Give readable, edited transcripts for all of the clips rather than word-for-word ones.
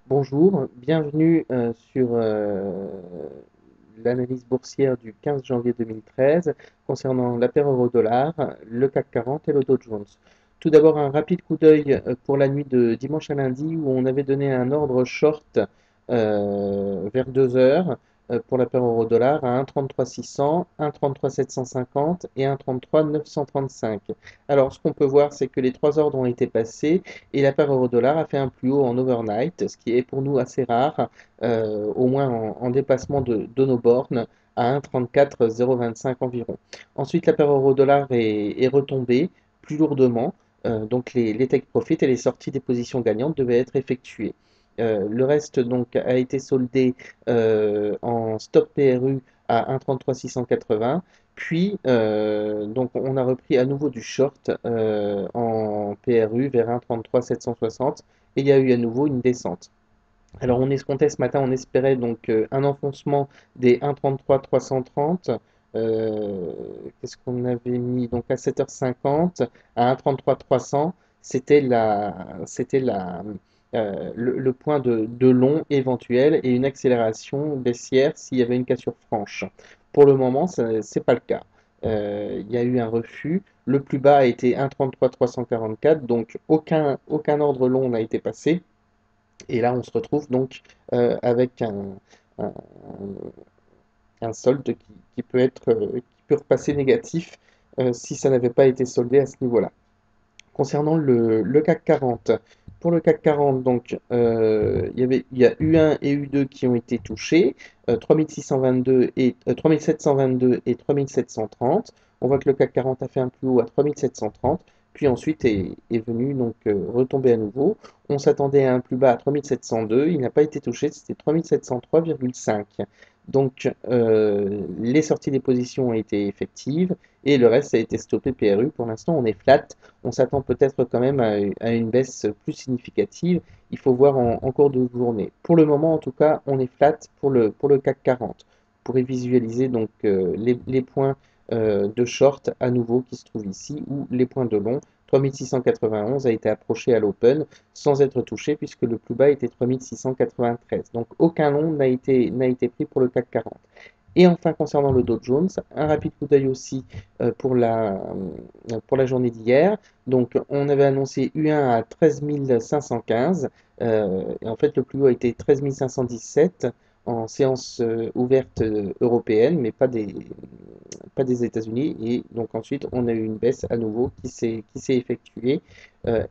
Bonjour, bienvenue sur l'analyse boursière du 15 janvier 2013 concernant la paire euro-dollar, le CAC 40 et le Dow Jones. Tout d'abord, un rapide coup d'œil pour la nuit de dimanche à lundi où on avait donné un ordre short vers 2 heures pour la paire euro-dollar à 1,33 600, 1,33 750 et 1,33 935. Alors, ce qu'on peut voir, c'est que les trois ordres ont été passés et la paire euro-dollar a fait un plus haut en overnight, ce qui est pour nous assez rare, au moins en dépassement de nos bornes à 1,34 025 environ. Ensuite, la paire euro-dollar est retombée plus lourdement, donc les take profits et les sorties des positions gagnantes devaient être effectuées. Le reste donc a été soldé en stop PRU à 1,33 680. Puis, donc, on a repris à nouveau du short en PRU vers 1,33 760 et il y a eu à nouveau une descente. Alors, on escomptait ce matin, on espérait donc un enfoncement des 1,33 330. Qu'est-ce qu'on avait mis? Donc à 7h50, à 1,33 300, c'était le point de long éventuel et une accélération baissière s'il y avait une cassure franche. Pour le moment, ce n'est pas le cas. Il y a eu un refus. Le plus bas a été 1,33 344, donc aucun ordre long n'a été passé. Et là, on se retrouve donc avec un- un solde qui peut qui peut repasser négatif si ça n'avait pas été soldé à ce niveau-là. Concernant le CAC 40, pour le CAC 40, donc, il y a U1 et U2 qui ont été touchés, 3622 3722 et 3730. On voit que le CAC 40 a fait un plus haut à 3730, puis ensuite est venu donc retomber à nouveau. On s'attendait à un plus bas à 3702, il n'a pas été touché, c'était 3703,5. Donc les sorties des positions ont été effectives et le reste a été stoppé PRU. Pour l'instant, on est flat. On s'attend peut-être quand même à une baisse plus significative. Il faut voir en cours de journée. Pour le moment, en tout cas, on est flat pour le CAC 40. Vous pourrez visualiser donc les points de short à nouveau qui se trouvent ici ou les points de long. 3691 a été approché à l'open sans être touché puisque le plus bas était 3693. Donc aucun long n'a été pris pour le CAC 40. Et enfin, concernant le Dow Jones, un rapide coup d'œil aussi pour la journée d'hier. Donc, on avait annoncé U1 à 13 515. Et en fait, le plus haut a été 13 517 en séance ouverte européenne, mais pas des États-Unis. Et donc, ensuite, on a eu une baisse à nouveau qui s'est effectuée.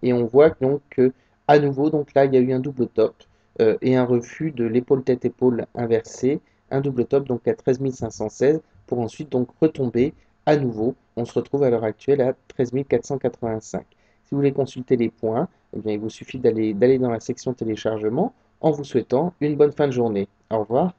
Et on voit donc que, à nouveau, donc là, il y a eu un double top et un refus de l'épaule tête-épaule inversée, un double top donc à 13 516 pour ensuite donc retomber à nouveau. On se retrouve à l'heure actuelle à 13 485. Si vous voulez consulter les points, eh bien, il vous suffit d'aller dans la section téléchargement en vous souhaitant une bonne fin de journée. Au revoir.